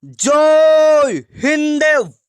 जय हिंद,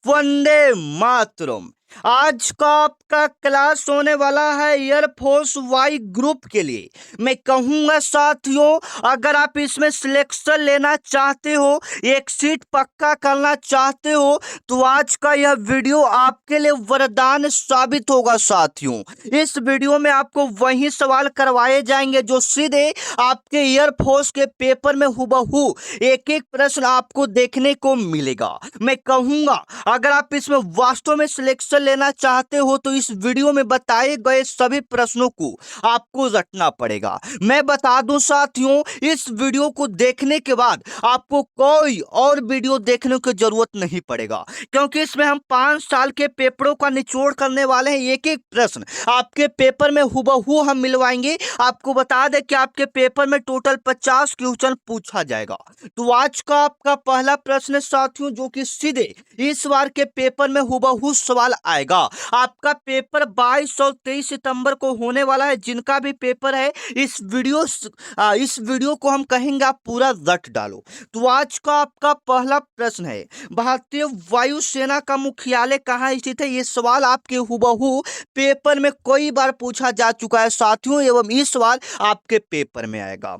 वंदे मातरम। आज का आपका क्लास होने वाला है एयरफोर्स वाई ग्रुप के लिए। मैं कहूंगा साथियों, अगर आप इसमें सिलेक्शन लेना चाहते हो, एक सीट पक्का करना चाहते हो, तो आज का यह वीडियो आपके लिए वरदान साबित होगा साथियों। इस वीडियो में आपको वही सवाल करवाए जाएंगे जो सीधे आपके एयरफोर्स के पेपर में हुबहू एक एक प्रश्न आपको देखने को मिलेगा। मैं कहूंगा अगर आप इसमें वास्तव में सिलेक्शन लेना चाहते हो तो इस वीडियो में बताए गए सभी प्रश्नों को आपको रटना पड़ेगा। मैं बता दूं साथियों, इस वीडियो को देखने के बाद आपको कोई और वीडियो देखने की जरूरत नहीं पड़ेगा, क्योंकि इसमें हम 5 साल के पेपरों का निचोड़ करने वाले हैं। एक एक प्रश्न आपके पेपर में हुबहू हम मिलवाएंगे। आपको बता दें कि आपके पेपर में टोटल 50 क्वेश्चन पूछा जाएगा। तो आज का आपका पहला प्रश्न है साथियों, जो कि सीधे इस बार के पेपर में हुबहू सवाल आएगा। आपका पेपर 22 और 23 सितंबर को होने वाला है। जिनका भी पेपर है, इस वीडियो को हम कहेंगे आप पूरा रट डालो। तो आज का आपका पहला प्रश्न है, भारतीय वायुसेना का मुख्यालय कहाँ स्थित है? ये सवाल आपके हुबहू पेपर में कई बार पूछा जा चुका है साथियों, एवं इस सवाल आपके पेपर में आएगा।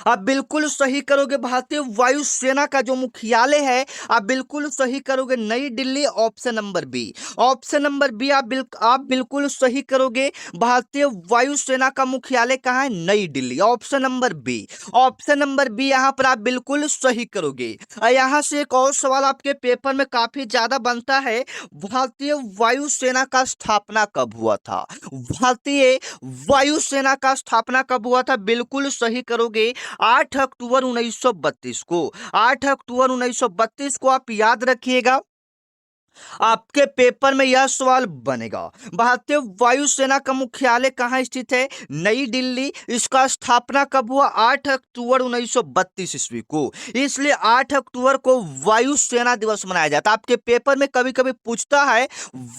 आप बिल्कुल सही करोगे। भारतीय वायुसेना का जो मुख्यालय है, आप बिल्कुल सही करोगे, New Delhi. Option number B, option number B आप बिल्कुल सही करोगे। भारतीय वायुसेना का मुख्यालय कहाँ है? New Delhi. Option number B, option number B यहाँ पर आप बिल्कुल सही करोगे। यहाँ से एक और सवाल आपके पेपर में काफी ज्यादा बनता है, भारतीय वायुसेना का स्थापना कब हुआ था? भारतीय वायुसेना का स्थापना कब हुआ था? बिल्कुल सही करोगे, 8 अक्टूबर 1932 को। 8 अक्टूबर 1932 को आप याद रखिएगा, आपके पेपर में यह सवाल बनेगा। भारतीय वायुसेना का मुख्यालय कहाँ स्थित है? नई दिल्ली। इसका स्थापना कब हुआ? 8 अक्टूबर 1932 ईस्वी को। इसलिए 8 अक्टूबर को वायुसेना दिवस मनाया जाता है। आपके पेपर में कभी कभी पूछता है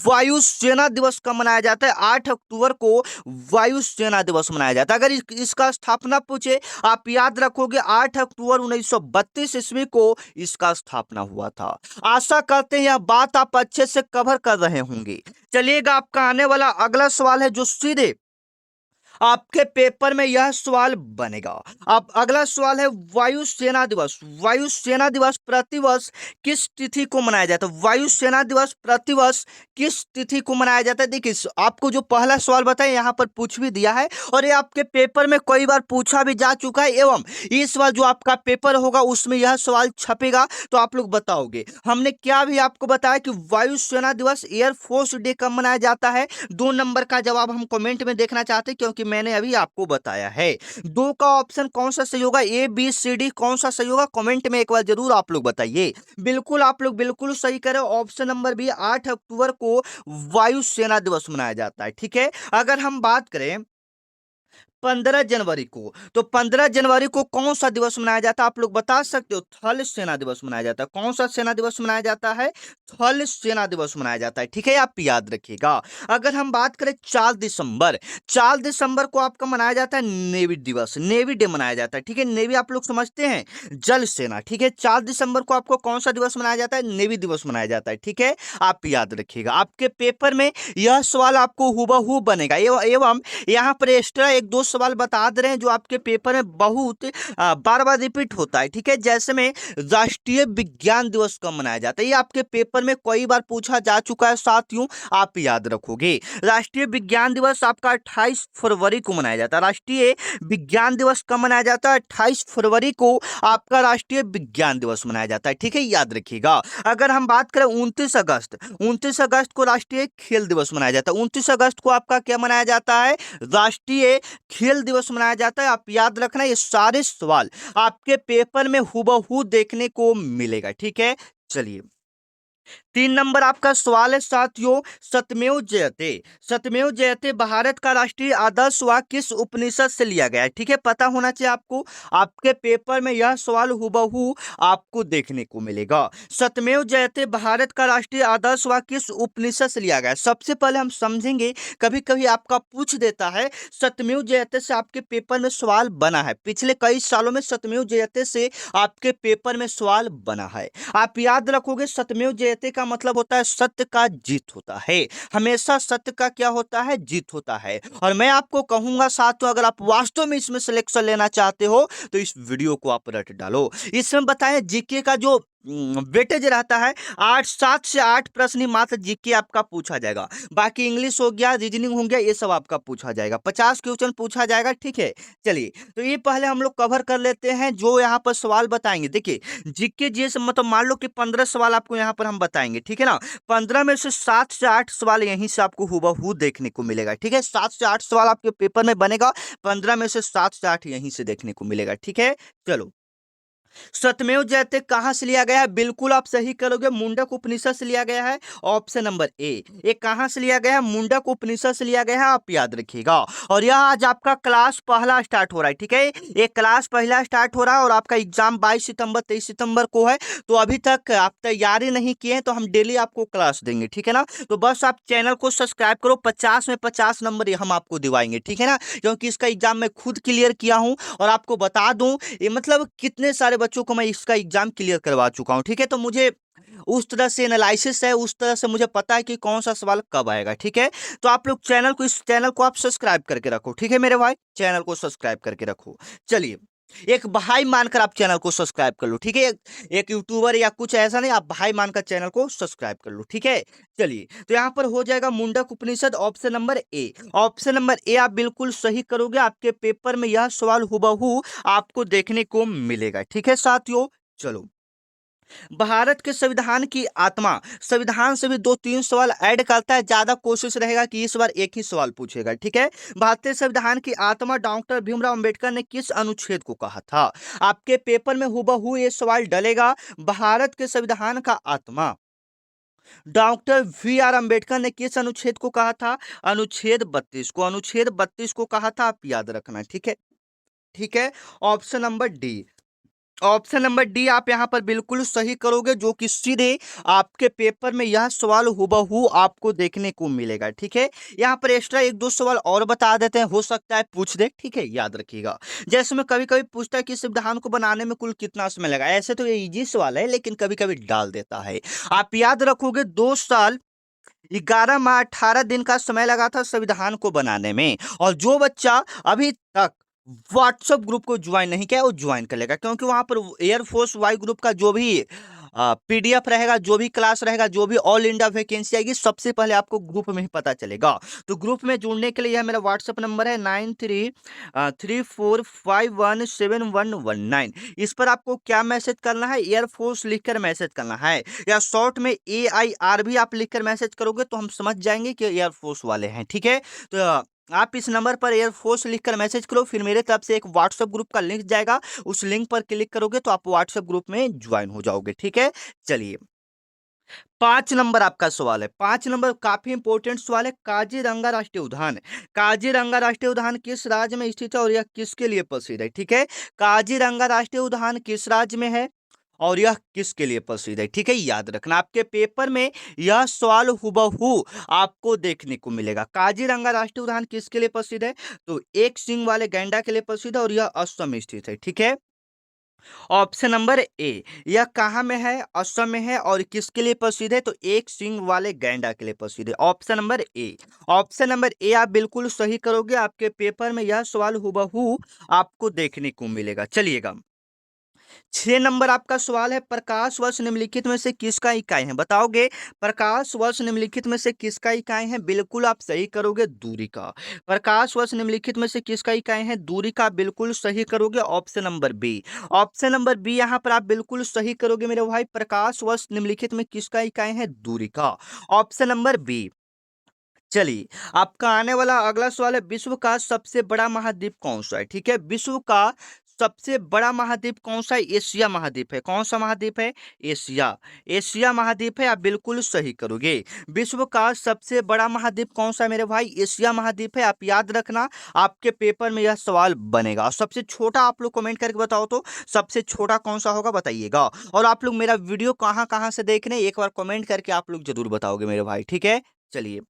वायुसेना दिवस कब मनाया जाता है? 8 अक्टूबर को वायुसेना दिवस मनाया जाता है। अगर इसका स्थापना पूछे, आप याद रखोगे 8 अक्टूबर 1932 ईस्वी को इसका स्थापना हुआ था। आशा करते हैं यह बात आप अच्छे से कवर कर रहे होंगे। चलिएगा, आपका आने वाला अगला सवाल है जो सीधे आपके पेपर में यह सवाल बनेगा। अब अगला सवाल है, वायुसेना दिवस। वायुसेना दिवस प्रतिवर्ष किस तिथि को मनाया जाता है? वायुसेना दिवस प्रतिवर्ष किस तिथि को मनाया जाता है? देखिए, आपको जो पहला सवाल बताया यहाँ पर पूछ भी दिया है, और ये आपके पेपर में कई बार पूछा भी जा चुका है, एवं इस बार जो आपका पेपर होगा उसमें यह सवाल छपेगा, तो आप लोग बताओगे। हमने क्या भी आपको बताया कि वायुसेना दिवस, एयरफोर्स डे कब मनाया जाता है? 2 नंबर का जवाब हम कमेंट में देखना चाहते हैं, क्योंकि मैंने अभी आपको बताया है। 2 का ऑप्शन कौन सा सही होगा? ए बी सी डी कौन सा सही होगा? कमेंट में एक बार जरूर आप लोग बताइए। बिल्कुल, आप लोग बिल्कुल सही करें। ऑप्शन नंबर बी, 8 अक्टूबर को वायुसेना दिवस मनाया जाता है। ठीक है, अगर हम बात करें 15 जनवरी को, तो 15 जनवरी को कौन सा दिवस मनाया जाता है? आप लोग बता सकते हो। थल सेना दिवस मनाया जाता है। कौन सा सेना दिवस मनाया जाता है? थल सेना दिवस मनाया जाता है। ठीक है, आप याद रखिएगा। अगर हम बात करें 4 दिसंबर, 4 दिसंबर को आपका मनाया जाता है नेवी दिवस, नेवी डे मनाया जाता है। ठीक है, नेवी आप लोग समझते हैं, जल सेना। ठीक है, 4 दिसंबर को आपको कौन सा दिवस मनाया जाता है? नेवी दिवस मनाया जाता है। ठीक है, आप याद रखिएगा। आपके पेपर में यह सवाल आपको हुबहू बनेगा, एवं यहाँ पर एक्स्ट्रा एक दो सवाल बता दे रहे हैं जो आपके पेपर में बहुत बार बार रिपीट होता है। ठीक है, जैसे में राष्ट्रीय विज्ञान दिवस कब मनाया जाता है? ये आपके पेपर में कई बार पूछा जा चुका है साथियों, आप याद रखोगे। राष्ट्रीय विज्ञान दिवस आपका 28 फरवरी को मनाया जाता है। राष्ट्रीय विज्ञान दिवस कब मनाया जाता है? 28 फरवरी को आपका राष्ट्रीय विज्ञान दिवस मनाया जाता है। ठीक है, याद रखिएगा। अगर हम बात करें 29 अगस्त, 29 अगस्त को राष्ट्रीय खेल दिवस मनाया जाता है। 29 अगस्त को आपका क्या मनाया जाता है? राष्ट्रीय खेल दिवस मनाया जाता है। आप याद रखना, ये सारे सवाल आपके पेपर में हुबहू देखने को मिलेगा। ठीक है, चलिए 3 नंबर आपका सवाल है साथियों, सत्यमेव जयते। सत्यमेव जयते भारत का राष्ट्रीय आदर्श वाक्य किस उपनिषद से लिया गया है? ठीक है, पता होना चाहिए आपको। आपके पेपर में यह सवाल हुबहू आपको देखने को मिलेगा। सत्यमेव जयते भारत का राष्ट्रीय आदर्श वाक्य किस उपनिषद से लिया गया है? सबसे पहले हम समझेंगे, कभी कभी आपका पूछ देता है सत्यमेव जयते से आपके पेपर में सवाल बना है। पिछले कई सालों में सत्यमेव जयते से आपके पेपर में सवाल बना है। आप याद रखोगे, सत्यमेव जयते का मतलब होता है सत्य का जीत होता है। हमेशा सत्य का क्या होता है? जीत होता है। और मैं आपको कहूंगा साथियों, अगर आप वास्तव में इसमें सिलेक्शन लेना चाहते हो तो इस वीडियो को आप रट डालो। इसमें बताएं जीके का जो वेटेज रहता है 7 से 8 प्रश्न ही मात्र जीके आपका पूछा जाएगा। बाकी इंग्लिश हो गया, रीजनिंग हो गया, ये सब आपका पूछा जाएगा। 50 क्वेश्चन पूछा जाएगा। ठीक है, चलिए तो ये पहले हम लोग कवर कर लेते हैं जो यहाँ पर सवाल बताएंगे। देखिए जीके जीएस मतलब मान लो कि 15 सवाल आपको यहाँ पर हम बताएंगे। ठीक है ना, 15 में से 7 से 8 सवाल यहीं से आपको हुबहू देखने को मिलेगा। ठीक है, 7 से 8 सवाल आपके पेपर में बनेगा, 15 में से 7 से 8 यहीं से देखने को मिलेगा। ठीक है, चलो सत्यमेव जयते कहां से लिया गया है? बिल्कुल आप सही करोगे, मुंडक उपनिषद से लिया गया है। ऑप्शन नंबर ए। ये कहां से लिया गया है? मुंडक उपनिषद से लिया गया है, आप याद रखिएगा। और यह आज आपका क्लास पहला स्टार्ट हो रहा है। ठीक है, ये क्लास पहला स्टार्ट हो रहा है और आपका एग्जाम 22 सितंबर 23 सितंबर को है। तो अभी तक आप तैयारी नहीं किए हैं तो हम डेली आपको क्लास देंगे। ठीक है ना, तो बस आप चैनल को सब्सक्राइब करो। 50 में 50 नंबर हम आपको दिवाएंगे। ठीक है ना, क्योंकि इसका एग्जाम मैं खुद क्लियर किया हूं और आपको बता दूं ये मतलब कितने सारे बच्चों को मैं इसका एग्जाम क्लियर करवा चुका हूं। ठीक है, तो मुझे उस तरह से एनालिसिस है, उस तरह से मुझे पता है कि कौन सा सवाल कब आएगा। ठीक है, तो आप लोग इस चैनल को आप सब्सक्राइब करके रखो। ठीक है मेरे भाई, चैनल को सब्सक्राइब करके रखो। चलिए, एक भाई मानकर आप चैनल को सब्सक्राइब कर लो। ठीक है, एक यूट्यूबर या कुछ ऐसा नहीं, आप भाई मानकर चैनल को सब्सक्राइब कर लो। ठीक है, चलिए तो यहाँ पर हो जाएगा Mundaka Upanishad, option number A. Option number A आप बिल्कुल सही करोगे, आपके पेपर में यह सवाल हुबहू आपको देखने को मिलेगा। ठीक है साथियों, चलो भारत के संविधान की आत्मा, संविधान से भी 2-3 सवाल ऐड करता है, ज्यादा कोशिश रहेगा कि इस बार एक ही सवाल पूछेगा। ठीक है, भारतीय संविधान की आत्मा डॉक्टर भीमराव अंबेडकर ने किस अनुच्छेद को कहा था? आपके पेपर में हुबहू ये सवाल डलेगा, भारत के संविधान का आत्मा डॉक्टर वी आर अंबेडकर ने किस अनुच्छेद को कहा था? अनुच्छेद 32 को। अनुच्छेद 32 को कहा था, आप याद रखना। ठीक है, ठीक है, option number D. Option number D आप यहां पर बिल्कुल सही करोगे, जो कि सीधे आपके पेपर में यह सवाल हुबहू आपको देखने को मिलेगा। ठीक है, यहां पर एक्स्ट्रा 1-2 सवाल और बता देते हैं, हो सकता है पूछ दे। ठीक है, याद रखिएगा। जैसे में कभी कभी पूछता है कि संविधान को बनाने में कुल कितना समय लगा, ऐसे तो ये इजी सवाल है लेकिन कभी कभी डाल देता है। आप याद रखोगे 2 साल 11 माह 18 दिन का समय लगा था संविधान को बनाने में। और जो बच्चा अभी तक व्हाट्सएप ग्रुप को ज्वाइन नहीं किया वो ज्वाइन कर लेगा, क्योंकि वहां पर एयरफोर्स वाई ग्रुप का जो भी पीडीएफ रहेगा, जो भी क्लास रहेगा, जो भी ऑल इंडिया वैकेंसी आएगी, सबसे पहले आपको ग्रुप में ही पता चलेगा। तो ग्रुप में जुड़ने के लिए यह मेरा व्हाट्सएप नंबर है 9334517119। इस पर आपको क्या मैसेज करना है? एयरफोर्स लिखकर मैसेज करना है, या शॉर्ट में AIR भी आप लिखकर मैसेज करोगे तो हम समझ जाएंगे कि एयरफोर्स वाले हैं। ठीक है, तो आप इस नंबर पर एयरफोर्स लिखकर मैसेज करो, फिर मेरे तरफ से एक व्हाट्सएप ग्रुप का लिंक जाएगा, उस लिंक पर क्लिक करोगे तो आप व्हाट्सएप ग्रुप में ज्वाइन हो जाओगे। ठीक है, चलिए 5 नंबर आपका सवाल है। 5 नंबर काफी इंपॉर्टेंट सवाल है, काजीरंगा राष्ट्रीय उद्यान। काजीरंगा राष्ट्रीय उद्यान किस राज्य में स्थित है और यह किसके लिए प्रसिद्ध है? ठीक है, काजीरंगा राष्ट्रीय उद्यान किस राज्य में है और यह किसके लिए प्रसिद्ध है? ठीक है, याद रखना, आपके पेपर में यह सवाल हुबहू आपको देखने को मिलेगा। काजीरंगा राष्ट्रीय उद्यान किसके लिए प्रसिद्ध है? तो एक सींग वाले गैंडा के लिए प्रसिद्ध है और यह असम में स्थित है। ठीक है, ऑप्शन नंबर ए। यह कहाँ में है? असम में है। और किसके लिए प्रसिद्ध है? तो एक सींग वाले गैंडा के लिए प्रसिद्ध है। Option number A. Option number A आप बिल्कुल सही करोगे, आपके पेपर में यह सवाल हुबहू आपको देखने को मिलेगा। चलिएगा 6 नंबर आपका सवाल है, प्रकाश वर्ष निम्नलिखित में से किसका इकाई है? बताओगे प्रकाश वर्ष निम्नलिखित में से किसका इकाई है? बिल्कुल आप सही करोगे, दूरी का। प्रकाश वर्ष निम्नलिखित में से किसका इकाई है? दूरी का, बिल्कुल सही करोगे, option number B. Option number B यहाँ पर आप बिल्कुल सही करोगे मेरे भाई, प्रकाश वर्ष निम्नलिखित में किसका इकाई है? दूरी का, ऑप्शन नंबर बी। चलिए आपका आने वाला अगला सवाल है, विश्व का सबसे बड़ा महाद्वीप कौन सा है? ठीक है, विश्व का सबसे बड़ा महाद्वीप कौन सा है? एशिया महाद्वीप है। कौन सा महाद्वीप है? एशिया। एशिया महाद्वीप है, आप बिल्कुल सही करोगे। विश्व का सबसे बड़ा महाद्वीप कौन सा है मेरे भाई? एशिया महाद्वीप है, आप याद रखना, आपके पेपर में यह सवाल बनेगा। और सबसे छोटा आप लोग कमेंट करके बताओ तो, सबसे छोटा कौन सा होगा बताइएगा। और आप लोग मेरा वीडियो कहां कहां से देख रहे हैं एक बार कमेंट करके आप लोग जरूर बताओगे मेरे भाई, ठीक है। चलिए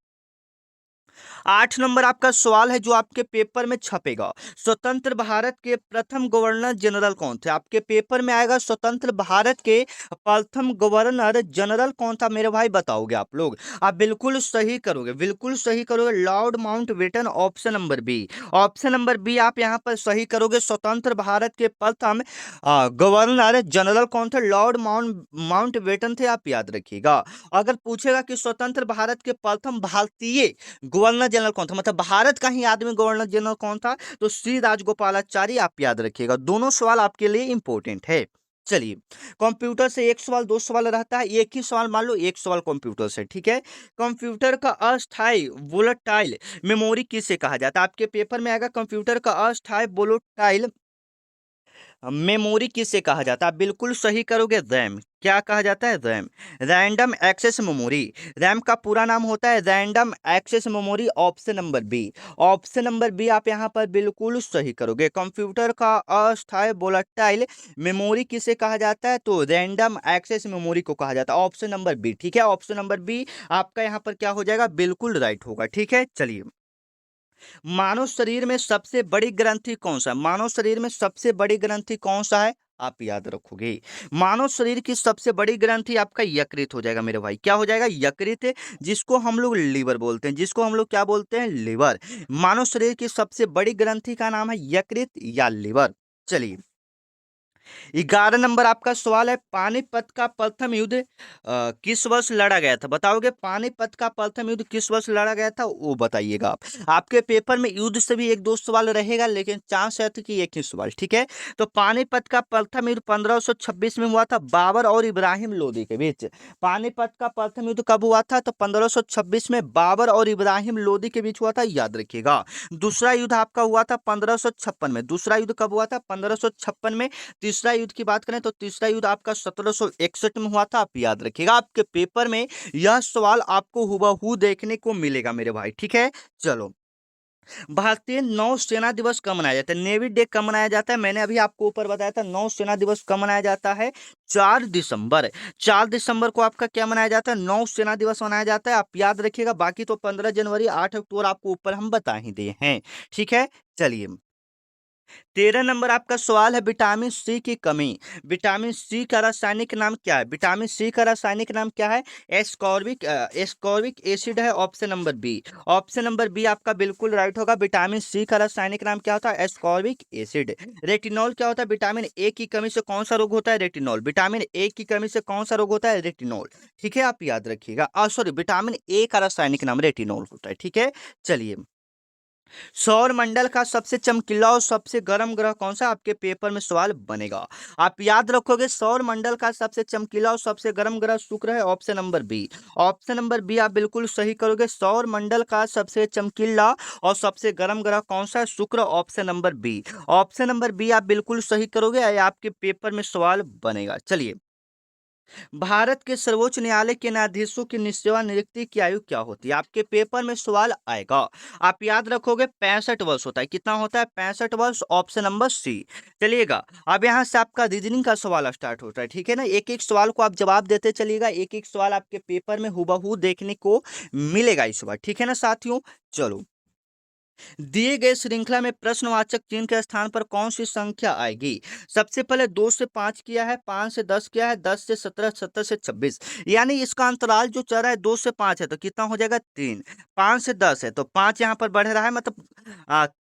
8 नंबर आपका सवाल है जो आपके पेपर में छपेगा। स्वतंत्र भारत के प्रथम गवर्नर जनरल कौन थे? आपके पेपर में आएगा स्वतंत्र भारत के प्रथम गवर्नर जनरल कौन था मेरे भाई, बताओगे आप लोग। आप बिल्कुल सही करोगे, बिल्कुल सही करोगे, Lord Mountbatten, option number B. Option number B आप यहां पर सही करोगे। स्वतंत्र भारत के प्रथम गवर्नर जनरल कौन थे? लॉर्ड माउंटबेटन थे, आप याद रखिएगा। अगर पूछेगा कि स्वतंत्र भारत के प्रथम भारतीय गवर्नर जनरल कौन था, मतलब भारत का ही आदमी गवर्नर जनरल कौन था, तो श्री राजगोपालाचारी, आप याद रखिएगा। दोनों सवाल आपके लिए इंपॉर्टेंट है। चलिए कंप्यूटर से एक सवाल दो सवाल रहता है, एक ही सवाल मान लो एक सवाल कंप्यूटर से, ठीक है। कंप्यूटर का अस्थायी वोलेटाइल मेमोरी किसे कहा जाता है? आपके पेपर में आएगा कंप्यूटर का अस्थायी वोलेटाइल मेमोरी किसे कहा जाता है? आप बिल्कुल सही करोगे, रैम। क्या कहा जाता है? RAM, random access memory. RAM का पूरा नाम होता है random access memory, option number B. Option number B आप यहां पर बिल्कुल सही करोगे। कंप्यूटर का अस्थायी वोलेटाइल मेमोरी किसे कहा जाता है? तो रैंडम एक्सेस मेमोरी को कहा जाता है, ऑप्शन नंबर बी, ठीक है। ऑप्शन नंबर बी आपका यहां पर क्या हो जाएगा? बिल्कुल राइट होगा, ठीक है। चलिए मानव शरीर में सबसे बड़ी ग्रंथि कौन सा है? मानव शरीर में सबसे बड़ी ग्रंथि कौन सा है? आप याद रखोगे। मानव शरीर की सबसे बड़ी ग्रंथि आपका यकृत हो जाएगा मेरे भाई। क्या हो जाएगा? यकृत, जिसको हम लोग लीवर बोलते हैं, जिसको हम लोग क्या बोलते हैं? लीवर। मानव शरीर की सबसे बड़ी ग्रंथि का नाम है यकृत या लीवर। चलिए 11 नंबर आपका सवाल है, पानीपत का प्रथम युद्ध किस वर्ष लड़ा गया था? बताओगे पानीपत का प्रथम युद्ध किस वर्ष लड़ा गया था, वो बताइएगा आप। आपके पेपर में युद्ध से भी एक दो सवाल रहेगा, लेकिन चांस है कि एक ही सवाल, ठीक है। तो पानीपत का प्रथम युद्ध 1526 में हुआ था, बाबर और इब्राहिम लोदी के बीच। पानीपत का प्रथम युद्ध कब हुआ था? तो 1526 में बाबर और इब्राहिम लोदी के बीच हुआ था, याद रखिएगा। दूसरा युद्ध आपका हुआ था 1556 में। दूसरा युद्ध कब हुआ था? 1556 में। तीसरा युद्ध की बात करें तो तीसरा युद्ध आपका 1761 में हुआ था, आप याद रखिएगा। आपके पेपर में यह सवाल आपको हुबहू देखने को मिलेगा मेरे भाई, ठीक है। चलो भारतीय नौसेना दिवस कब मनाया जाता है? नेवी डे कब मनाया जाता है? मैंने अभी आपको ऊपर बताया था नौसेना दिवस कब मनाया जाता है? 4 दिसंबर। 4 दिसंबर को आपका क्या मनाया जाता है? नौसेना दिवस मनाया जाता है, आप याद रखिएगा। बाकी तो 15 जनवरी 8 अक्टूबर आपको ऊपर हम बता ही दिए हैं, ठीक है। चलिए 13 नंबर आपका सवाल है, विटामिन सी की कमी। विटामिन सी का रासायनिक नाम क्या है? विटामिन सी का रासायनिक नाम क्या है? एस्कॉर्बिक एसिड है, option number B. Option number B आपका बिल्कुल राइट होगा। विटामिन सी का रासायनिक नाम क्या होता है? Ascorbic acid. रेटिनॉल क्या होता है? विटामिन ए की कमी से कौन सा रोग होता है? रेटिनॉल। विटामिन ए की कमी से कौन सा रोग होता है? रेटिनॉल, ठीक है, आप याद रखिएगा। सॉरी, विटामिन ए का रासायनिक नाम रेटिनॉल होता है, ठीक है। चलिए सौर मंडल का सबसे चमकीला और सबसे गर्म ग्रह कौन सा? आपके पेपर में सवाल बनेगा, आप याद रखोगे। सौर मंडल का सबसे चमकीला और सबसे गर्म ग्रह शुक्र है, option number B. Option number B आप बिल्कुल सही करोगे। सौर मंडल का सबसे चमकीला और सबसे गर्म ग्रह कौन सा है? शुक्र, option number B. Option number B आप बिल्कुल सही करोगे, आपके पेपर में सवाल बनेगा। चलिए भारत के सर्वोच्च न्यायालय के न्यायाधीशों की सेवानिवृत्ति की आयु क्या होती है? आपके पेपर में सवाल आएगा, आप याद रखोगे 65 वर्ष होता है। कितना होता है? 65 वर्ष, ऑप्शन नंबर सी। चलिएगा अब यहाँ से आपका रीजनिंग का सवाल स्टार्ट होता है, ठीक है ना। एक एक सवाल को आप जवाब देते चलिएगा, एक एक सवाल आपके पेपर में हुबहू देखने को मिलेगा इस बार, ठीक है ना साथियों। चलो दिए गए श्रृंखला में प्रश्नवाचक चिन्ह के स्थान पर कौन सी संख्या आएगी? सबसे पहले 2 से 5 किया है, 5 से 10 किया है, 10 से 17, 17 से 26, यानी इसका अंतराल जो चल रहा है 2 से 5 है, तो कितना हो जाएगा? 3। 5 से 10 है तो 5 यहाँ पर बढ़ रहा है, मतलब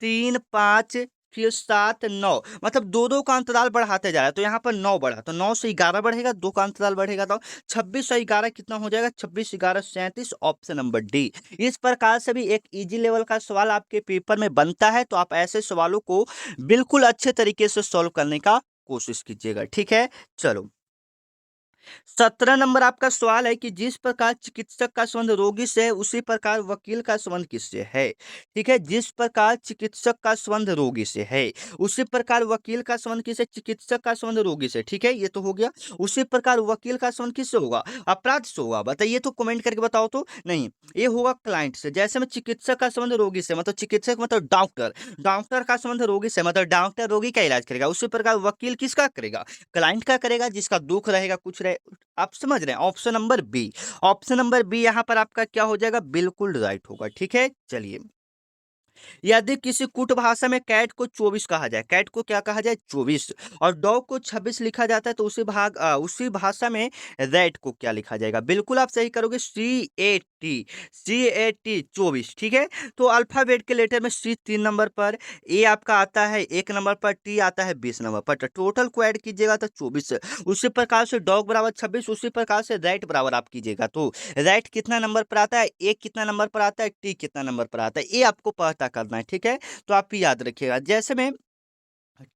3, 5, फिर 7, 9, मतलब दो दो का अंतराल बढ़ाते जा रहा है, तो यहाँ पर 9 बढ़ा, तो 9 से 11 बढ़ेगा, 2 का अंतराल बढ़ेगा, तो 26 से 11 कितना हो जाएगा? 26, 11, 37, ऑप्शन नंबर डी। इस प्रकार से भी एक इजी लेवल का सवाल आपके पेपर में बनता है, तो आप ऐसे सवालों को बिल्कुल अच्छे तरीके से सॉल्व करने का कोशिश कीजिएगा, ठीक है। चलो 17 नंबर आपका सवाल है कि जिस प्रकार चिकित्सक का संबंध रोगी से है उसी प्रकार वकील का संबंध किससे है। ठीक है, जिस प्रकार चिकित्सक का संबंध रोगी से है उसी प्रकार वकील का संबंध किससे, चिकित्सक का संबंध रोगी से। ठीक है, ये तो हो गया। उसी प्रकार वकील का संबंध किससे होगा, अपराध से होगा। बताइए तो, कमेंट करके बताओ तो। नहीं, ये होगा क्लाइंट से। जैसे में चिकित्सक का संबंध रोगी से, मतलब चिकित्सक मतलब डॉक्टर, डॉक्टर का संबंध रोगी से मतलब डॉक्टर रोगी का इलाज करेगा। उसी प्रकार वकील किसका करेगा, क्लाइंट का करेगा, जिसका दुख रहेगा कुछ रहे। आप समझ रहे हैं, option number B. Option number B यहाँ पर आपका क्या हो जाएगा, बिल्कुल राइट होगा। ठीक है, चलिए। यदि किसी कूट भाषा में कैट को 24 कहा जाए, कैट को क्या कहा जाए, 24, और डॉग को 26 लिखा जाता है, तो उसी भाषा में रैट को क्या लिखा जाएगा। बिल्कुल आप सही करोगे, सी ए टी 24। ठीक है, तो अल्फाबेट के लेटर में सी 3 नंबर पर, ए आपका आता है 1 नंबर पर, टी आता है 20 नंबर पर। तो टोटल को ऐड कीजिएगा तो 24। उसी प्रकार से डॉग बराबर 26, उसी प्रकार से रैट बराबर आप कीजिएगा तो रैट कितना नंबर पर आता है, ए कितना नंबर पर आता है, टी कितना नंबर पर आता है, ये आपको पता करना है। ठीक है, तो आप याद रखिएगा। जैसे में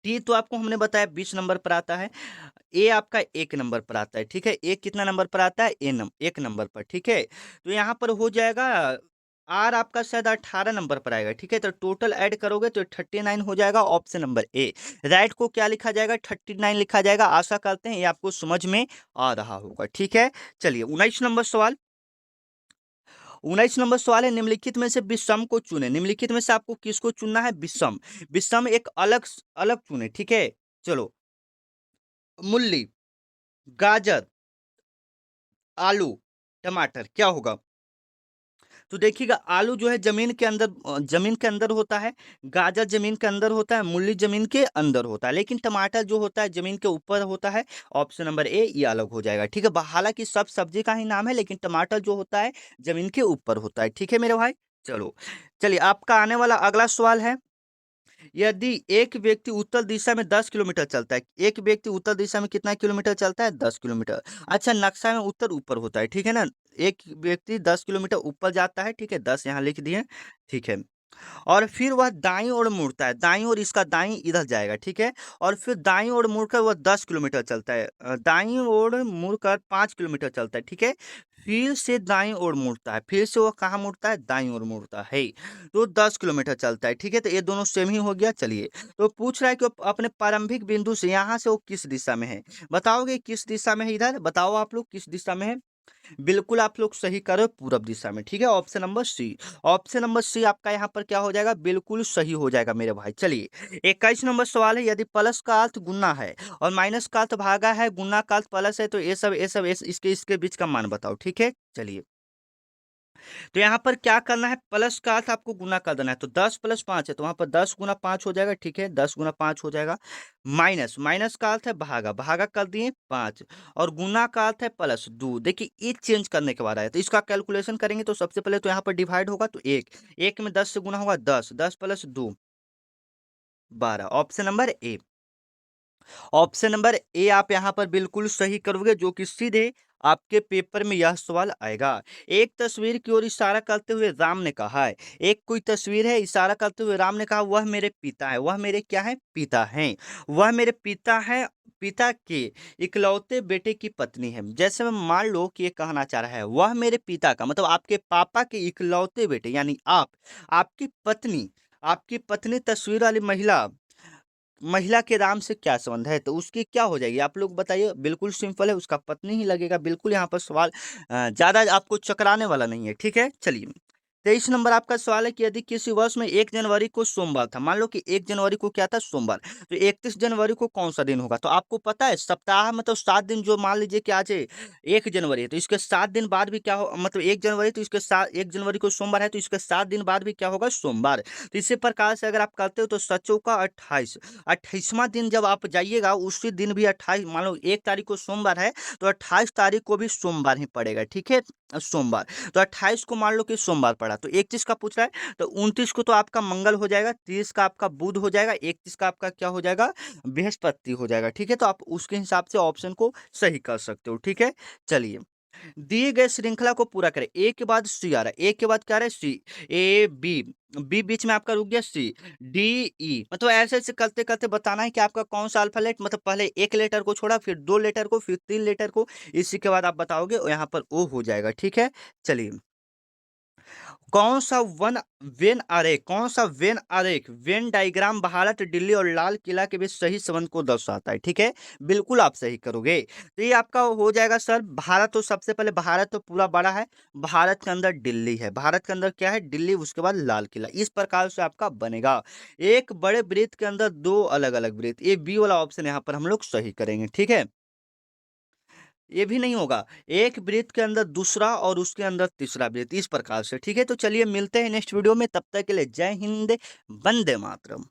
टी तो आपको हमने बताया 20 नंबर पर आता है, ए आपका 1 नंबर पर आता है। ठीक है, ए कितना नंबर पर आता है, 1 नंबर पर। ठीक है, तो यहाँ पर हो जाएगा आर आपका शायद 18 नंबर पर आएगा। ठीक है, तो टोटल ऐड करोगे तो 39 हो जाएगा। ऑप्शन नंबर ए, राइट को क्या लिखा जाएगा, 39 लिखा जाएगा। आशा करते हैं ये आपको समझ में आ रहा होगा। ठीक है, चलिए 19 नंबर सवाल। 19 नंबर सवाल है, निम्नलिखित में से विषम को चुने। निम्नलिखित में से आपको किसको चुनना है, विषम। विषम एक अलग अलग चुने। ठीक है, चलो। मूली, गाजर, आलू, टमाटर, क्या होगा। तो देखिएगा, आलू जो है जमीन के अंदर होता है, गाजर जमीन के अंदर होता है, मूली जमीन के अंदर होता है, लेकिन टमाटर जो होता है जमीन के ऊपर होता है। ऑप्शन नंबर ए ये अलग हो जाएगा। ठीक है, हालांकि सब सब्जी का ही नाम है, लेकिन टमाटर जो होता है जमीन के ऊपर होता है। ठीक है मेरे भाई, चलो। चलिए, आपका आने वाला अगला सवाल है, यदि एक व्यक्ति उत्तर दिशा में 10 किलोमीटर चलता है, एक व्यक्ति उत्तर दिशा में कितना किलोमीटर चलता है, 10 किलोमीटर। अच्छा, नक्शा में उत्तर ऊपर होता है, ठीक है ना। एक व्यक्ति 10 किलोमीटर ऊपर जाता है, ठीक है, 10 यहाँ लिख दिए। ठीक है, और फिर वह दाईं ओर मुड़ता है, दाईं ओर, इसका दाईं इधर जाएगा। ठीक है, और फिर दाईं ओर मुड़कर वह 10 किलोमीटर चलता है, दाईं ओर मुड़कर 5 किलोमीटर चलता है। ठीक है, फिर से दाईं ओर मुड़ता है, फिर से वह कहाँ मुड़ता है, दाईं ओर मुड़ता है, तो 10 किलोमीटर चलता है। ठीक है, तो ये दोनों सेम ही हो गया। चलिए, तो पूछ रहा है कि वो अपने प्रारंभिक बिंदु से यहाँ से वो किस दिशा में है, बताओगे किस दिशा में है, इधर बताओ आप लोग किस दिशा में है। बिल्कुल आप लोग सही करो, पूरब दिशा में। ठीक है, option number C. Option number C आपका यहाँ पर क्या हो जाएगा, बिल्कुल सही हो जाएगा मेरे भाई। चलिए, 21 नंबर सवाल है, यदि प्लस का अर्थ गुना है और माइनस का अर्थ भागा है, गुना का अर्थ प्लस है, तो इसके इसके बीच का मान बताओ। ठीक है, चलिए, तो यहाँ पर क्या करना है, प्लस का अर्थ आपको गुना कर देना है, तो 10 + 5 है, तो वहां पर 10 गुना 5 हो जाएगा। ठीक है, 10 गुना 5 हो जाएगा। माइनस, माइनस का अर्थ है भागा, भागा कर दिए 5, और गुना का अर्थ है प्लस 2। देखिए, ये चेंज करने के बाद आया, तो इसका कैलकुलेशन करेंगे तो सबसे पहले तो यहाँ पर डिवाइड होगा, तो 1, 1 में 10 से गुना होगा 10, 10 + 2 12। Option number A, option number A आप यहाँ पर बिल्कुल सही करोगे, जो कि सीधे आपके पेपर में यह सवाल आएगा। एक तस्वीर की ओर इशारा करते हुए राम ने कहा है, एक कोई तस्वीर है, इशारा करते हुए राम ने कहा, वह मेरे पिता है, वह मेरे क्या है, पिता हैं, वह मेरे पिता है, पिता के इकलौते बेटे की पत्नी है। जैसे मैं मान लो कि ये कहना चाह रहा है, वह मेरे पिता का मतलब आपके पापा के इकलौते बेटे, यानी आप, आपकी पत्नी, आपकी पत्नी तस्वीर वाली महिला, महिला के राम से क्या संबंध है, तो उसकी क्या हो जाएगी, आप लोग बताइए। बिल्कुल सिंपल है, उसका पत्नी ही लगेगा। बिल्कुल यहाँ पर सवाल ज्यादा आपको चकराने वाला नहीं है। ठीक है, चलिए, 23 नंबर आपका सवाल है कि यदि किसी वर्ष में 1 जनवरी को सोमवार था, मान लो कि 1 जनवरी को क्या था, सोमवार, तो 31 जनवरी को कौन सा दिन होगा। तो आपको पता है, सप्ताह मतलब 7 दिन, जो मान लीजिए कि आज 1 जनवरी है, तो इसके 7 दिन बाद भी क्या हो, मतलब 1 जनवरी, तो इसके साथ 1 जनवरी को सोमवार है, तो इसके 7 दिन बाद भी क्या होगा, सोमवार। तो इसी प्रकार से अगर आप करते हो तो सचो का 28, 28वां दिन जब आप जाइएगा, उसी दिन भी 28, मान लो 1 तारीख को सोमवार है, तो 28 तारीख को भी सोमवार ही पड़ेगा। ठीक है, सोमवार, तो 28 को मान लो कि सोमवार पड़ा, तो 31 का पूछ रहा है, तो 29 को तो आपका मंगल हो जाएगा, 30 का आपका बुध हो जाएगा, 31 का आपका क्या हो जाएगा, बृहस्पति हो जाएगा। ठीक है, तो आप उसके हिसाब से ऑप्शन को सही कर सकते हो। ठीक है, चलिए, दिए गए श्रृंखला को पूरा करें। ए के बाद सी आ रहा है, ए के बाद क्या आ रहा है सी, ए बी, बी बीच में आपका रुक गया, सी डी ई, मतलब ऐसे ऐसे करते करते बताना है कि आपका कौन सा अल्फाबेट, मतलब पहले एक लेटर को छोड़ा, फिर दो लेटर को, फिर तीन लेटर को, इसी के बाद आप बताओगे और यहाँ पर ओ हो जाएगा। ठीक है, चलिए। कौन सा वन वेन अरे कौन सा वेन अरे वेन डायग्राम भारत, दिल्ली और लाल किला के बीच सही संबंध को दर्शाता है? ठीक है, बिल्कुल आप सही करोगे। तो ये आपका हो जाएगा सर, भारत तो सबसे पहले, भारत तो पूरा बड़ा है, भारत के अंदर दिल्ली है, भारत के अंदर क्या है, दिल्ली, उसके बाद लाल किला, इस प्रकार से आपका बनेगा। एक बड़े वृत्त के अंदर दो अलग अलग वृत्त, ये बी वाला ऑप्शन यहाँ पर हम लोग सही करेंगे। ठीक है, ये भी नहीं होगा, एक वृत्त के अंदर दूसरा और उसके अंदर तीसरा वृत्त, इस प्रकार से। ठीक है, तो चलिए मिलते हैं नेक्स्ट वीडियो में, तब तक के लिए जय हिंद, वंदे मातरम।